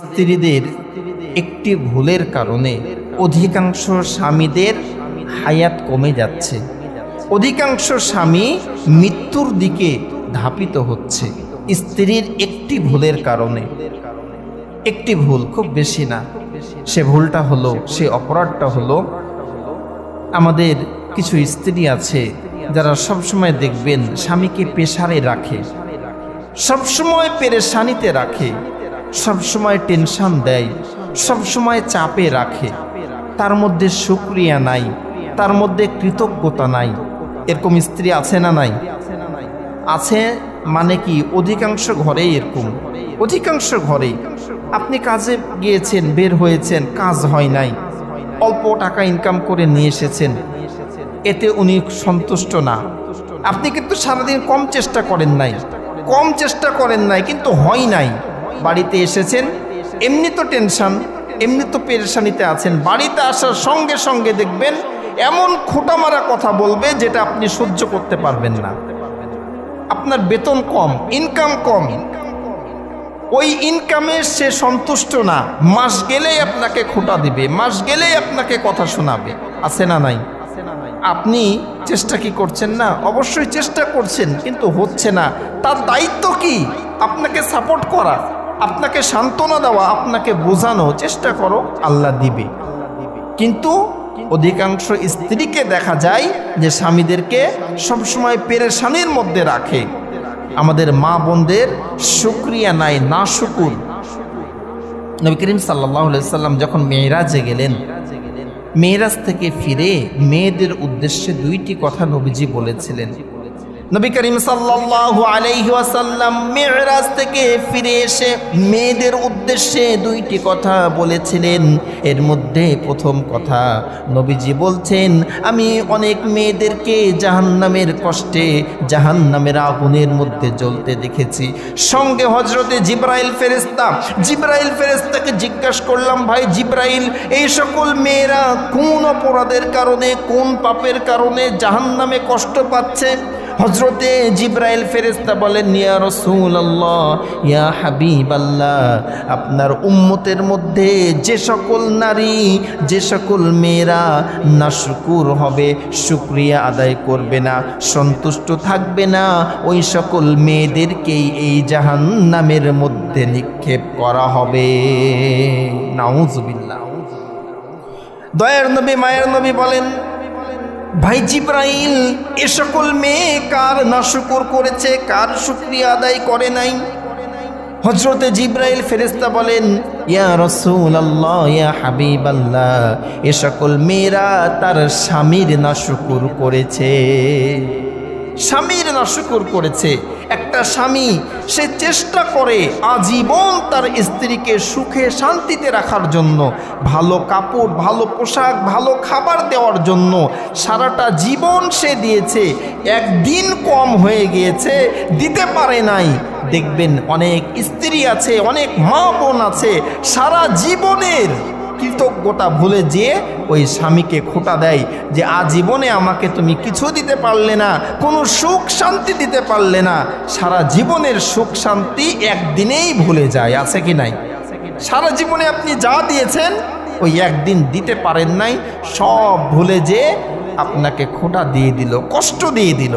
স্ত্রীদের একটি ভুলের কারণে অধিকাংশ স্বামীদের হায়াত কমে যাচ্ছে, অধিকাংশ স্বামী মৃত্যুর দিকে ধাপিত হচ্ছে স্ত্রীর একটি ভুলের কারণে। একটি ভুল, খুব বেশি না। সে ভুলটা হলো, সে অপরাধটা হলো, আমাদের কিছু স্ত্রী আছে যারা সবসময় দেখবেন স্বামীকে প্রেসারে রাখে, সবসময় পেরেশানিতে রাখে, সবসময় টেনশন দেয়, সবসময় চাপে রাখে। তার মধ্যে শুকরিয়া নাই, তার মধ্যে কৃতজ্ঞতা নাই। এরকম স্ত্রী আছে না নাই? আছে। মানে কি, অধিকাংশ ঘরেই এরকম, অধিকাংশ ঘরেই। আপনি কাজে গিয়েছেন, বের হয়েছেন, কাজ হয় নাই, অল্প টাকা ইনকাম করে নিয়ে এসেছেন, এতে উনি সন্তুষ্ট না। আপনি কিন্তু সারাদিন কম চেষ্টা করেন নাই, কিন্তু হয় নাই। বাড়িতে এসেছেন, এমনি তো টেনশন, এমনি তো পেরেশানিতে আছেন, বাড়িতে আসার সঙ্গে সঙ্গে দেখবেন এমন খোঁটা মারা কথা বলবে যেটা আপনি সহ্য করতে পারবেন না। আপনার বেতন কম, ইনকাম কম, ওই ইনকামে সে সন্তুষ্ট না। মাস গেলেই আপনাকে খোঁটা দিবে, মাস গেলেই আপনাকে কথা শোনাবে। আছে না নাই? আপনি চেষ্টা কি করছেন না? অবশ্যই চেষ্টা করছেন, কিন্তু হচ্ছে না। তার দায়িত্ব কি? আপনাকে সাপোর্ট করা, আপনাকে সান্ত্বনা দেওয়া, আপনাকে বোঝানো। চেষ্টা করো, আল্লাহ দিবে। কিন্তু অধিকাংশ স্ত্রীকে দেখা যায় যে স্বামীদেরকে সবসময় পেরেশানির মধ্যে রাখে। আমাদের মা বোনদের শুকরিয়া নাই, না শুকুর। নবী করিম সাল্লাল্লাহু আলাইহি সাল্লাম যখন মেরাজে গেলেন, মেরাজ থেকে ফিরে মেয়েদের উদ্দেশ্যে দুইটি কথা নবীজি বলেছিলেন। নবী করিম সাল্লাল্লাহু আলাইহি ওয়াসাল্লাম মেরাজ থেকে ফিরে এসে মেয়েদের উদ্দেশ্যে দুইটি কথা বলেছিলেন। এর মধ্যে প্রথম কথা, নবীজি বলছেন, আমি অনেক মেয়েদেরকে জাহান্নামের কষ্টে, জাহান্নামের আগুনের মধ্যে জ্বলতে দেখেছি। সঙ্গে হযরতে জিবরাইল ফেরেশতাকে জিজ্ঞাসা করলাম, ভাই জিবরাইল, এই সকল মেয়েরা কোন অপরাধের কারণে, কোন পাপের কারণে জাহান্নামে কষ্ট পাচ্ছে? হযরতে জিবরাইল ফেরেশতা বলেন, ইয়া রাসূলুল্লাহ, ইয়া হাবিবাল্লাহ, আপনার উম্মতের মধ্যে যে সকল নারী, যে সকল মেয়েরা নাশুকুর হবে, শুকরিয়া আদায় করবে না, সন্তুষ্ট থাকবে না, ওই সকল মেয়েদেরকেই এই জাহান্নামের মধ্যে নিক্ষেপ করা হবে। নাউযুবিল্লাহ। দয়ার নবী, মায়ের নবী বলেন, ভাই জিবরাইল, এ সকল মেয়ে কার নাশুকুর করেছে, কার শুকরিয়া আদায় করে নাই? হযরতে জিবরাইল ফেরেশতা বলেন, ইয়া রাসূলুল্লাহ, ইয়া হাবিবাল্লাহ, এ সকল মেয়েরা তার স্বামীর নাশুকুর করেছে, স্বামীর নাশুকুর করেছে। একটা স্বামী, সে চেষ্টা করে আজীবন তার স্ত্রীকে সুখে শান্তিতে রাখার জন্য, ভালো কাপড়, ভালো পোশাক, ভালো খাবার দেওয়ার জন্য সারাটা জীবন সে দিয়েছে। একদিন কম হয়ে গিয়েছে, দিতে পারে নাই। দেখবেন অনেক স্ত্রী আছে, অনেক মা বোন আছে, সারা জীবনের কৃতজ্ঞতা ভুলে যেয়ে ওই স্বামীকে খোঁটা দেয় যে আজীবনে আমাকে তুমি কিছু দিতে পারলে না, কোনো সুখ শান্তি দিতে পারলে না। সারা জীবনের সুখ শান্তি একদিনেই ভুলে যায়। আছে কি নাই? সারা জীবনে আপনি যা দিয়েছেন, ওই একদিন দিতে পারেন নাই, সব ভুলে যেয়ে আপনাকে খোঁটা দিয়ে দিল, কষ্ট দিয়ে দিল।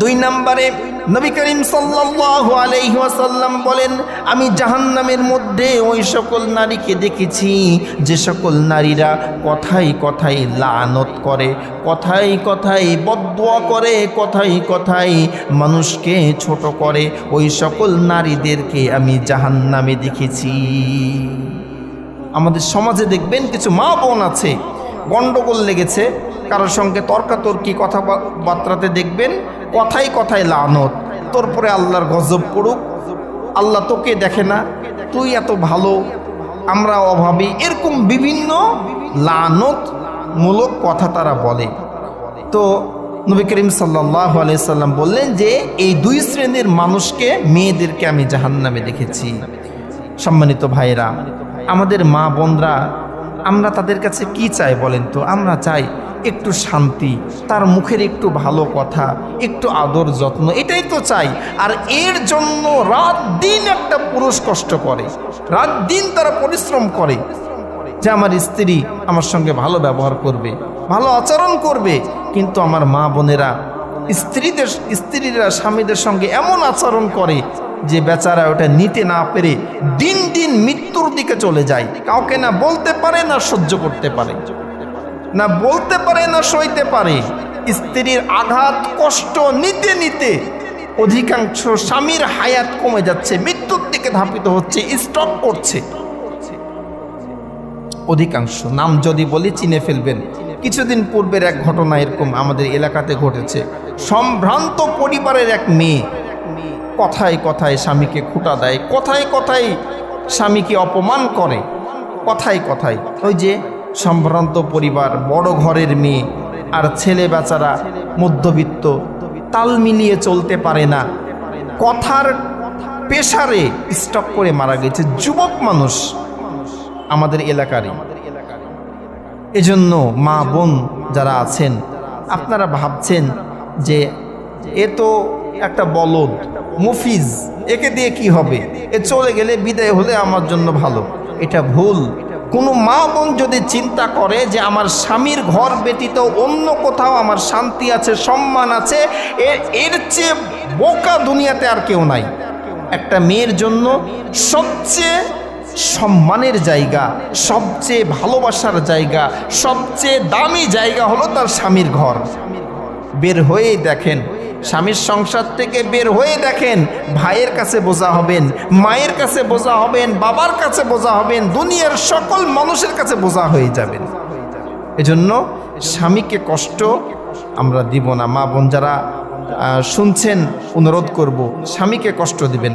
দুই নম্বরে নবী করিম সাল্লাল্লাহু আলাইহি ওয়াসাল্লাম বলেন, আমি জাহান্নামের মধ্যে ওই সকল নারীকে দেখেছি যে সকল নারীরা কথায় কথায় লানত করে, কথায় কথায় বদদুয়া করে, কথায় কথায় মানুষকে ছোট করে। ওই সকল নারীদেরকে আমি জাহান্নামে দেখেছি। আমাদের সমাজে দেখবেন কিছু মা বোন আছে, গন্ডগোল লেগেছে, কারোর সঙ্গে তর্কাতর্কি, কথাবার্তাতে দেখবেন কথায় কথায় লানত, তোর পরে আল্লাহর গজব পড়ুক, আল্লাহ তোকে দেখে না, তুই এত ভালো, আমরা অভাবী, এরকম বিভিন্ন লানত মূলক কথা তারা বলে। তো নবী করিম সাল্লাল্লাহু আলাইহি সাল্লাম বললেন যে এই দুই শ্রেণীর মানুষকে, মেয়েদেরকে আমি জাহান্নামে দেখেছি। সম্মানিত ভাইরা, আমাদের মা বোনরা, আমরা তাদের কাছে কি চাই বলেন তো? আমরা চাই একটু শান্তি, তার মুখের একটু ভালো কথা, একটু আদর যত্ন, এটাই তো চাই। আর এর জন্য রাত দিন একটা পুরুষ কষ্ট করে, রাত দিন তারা পরিশ্রম করে যে আমার স্ত্রী আমার সঙ্গে ভালো ব্যবহার করবে, ভালো আচরণ করবে। কিন্তু আমার মা বোনেরা স্ত্রীরা স্বামীদের সঙ্গে এমন আচরণ করে যে বেচারা ওটা নিতে না পেরে দিন দিন মৃত্যুর দিকে চলে যায়। কাউকে না বলতে পারে, না সহ্য করতে পারে, না বলতে পারে, না সইতে পারে। স্ত্রীর আঘাত কষ্ট নিতে নিতে অধিকাংশ স্বামীর হায়াত কমে যাচ্ছে, মৃত্যুর দিকে ধাপিত হচ্ছে, স্ট্রোক করছে। অধিকাংশ নাম যদি বলি চিনে ফেলবেন। কিছুদিন পূর্বের এক ঘটনা এরকম আমাদের এলাকাতে ঘটেছে। সম্ভ্রান্ত পরিবারের এক মেয়ে কথায় কথায় স্বামীকে খোঁটা দেয়, কথায় কথায় স্বামীকে অপমান করে, কথায় কথায়। ওই যে সম্ভ্রান্ত পরিবার, বড় ঘরের মেয়ে, আর ছেলে বেচারা মধ্যবিত্ত, তাল মিলিয়ে চলতে পারে না, কথার পেশারে স্টক করে মারা গেছে। যুবক মানুষ আমাদের এলাকারই। এজন্য মা বোন যারা আছেন, আপনারা ভাবছেন যে এ তো একটা বলদ, মুফিজ, একে দিয়ে কি হবে, এ চলে গেলে বিদায় হলে আমার জন্য ভালো। এটা ভুল। কোনো মা বোন যদি চিন্তা করে যে আমার স্বামীর ঘর ব্যতীত অন্য কোথাও আমার শান্তি আছে, সম্মান আছে, এর চেয়ে বোকা দুনিয়াতে আর কেউ নাই। একটা মেয়ের জন্য সবচেয়ে সম্মানের জায়গা, সবচেয়ে ভালোবাসার জায়গা, সবচেয়ে দামি জায়গা হলো তার স্বামীর ঘর। বের হয়েই দেখেন, স্বামীর সংসার থেকে বের হয়ে দেখেন, ভাইয়ের কাছে বোঝা হবেন, মায়ের কাছে বোঝা হবেন, বাবার কাছে বোঝা হবেন, দুনিয়ার সকল মানুষের কাছে বোঝা হয়ে যাবেন। এজন্য স্বামীকে কষ্ট আমরা দিব না। মা বোন যারা শুনছেন, অনুরোধ করব, স্বামীকে কষ্ট দিবেন।